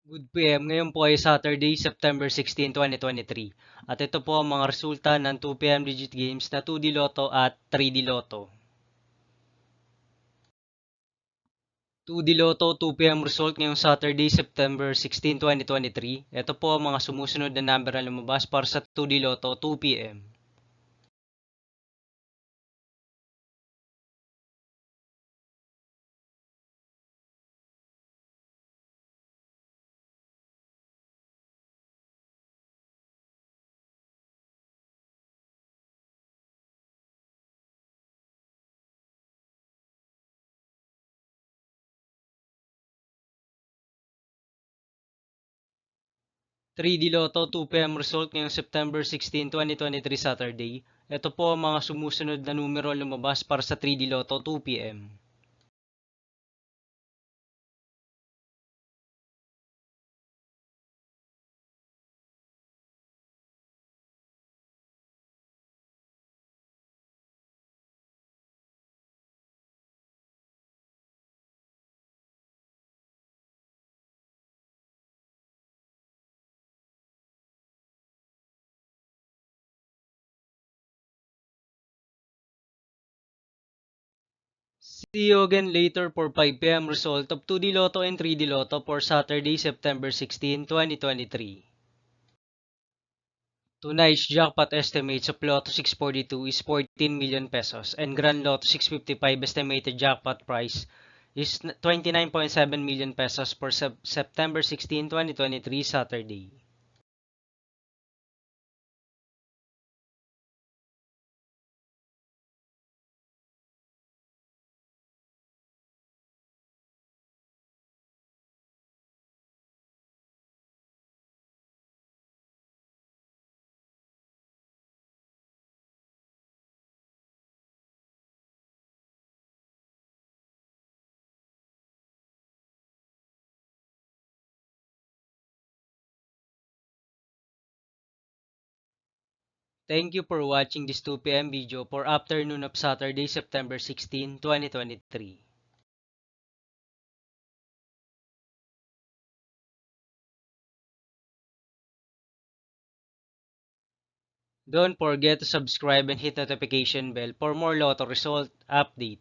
Good PM, ngayon po ay Saturday, September 16, 2023. At ito po ang mga resulta ng 2 PM Digit Games na 2D Lotto at 3D Lotto. 2D Lotto 2 PM result ngayong Saturday, September 16, 2023. Ito po ang mga sumusunod na number na lumabas para sa 2D Lotto 2 PM. 3D Lotto 2 PM result ngayong September 16, 2023 Saturday. Ito po ang mga sumusunod na numero lumabas para sa 3D Lotto 2 PM. 'See you again later for 5 PM result of 2D Lotto and 3D Lotto for Saturday, September 16, 2023. Tonight's jackpot estimates of Lotto 642 is 14 million pesos and Grand Lotto 655 estimated jackpot price is 29.7 million pesos for September 16, 2023 Saturday. Thank you for watching this 2 PM video for afternoon of Saturday, September 16, 2023. Don't forget to subscribe and hit notification bell for more Lotto result update.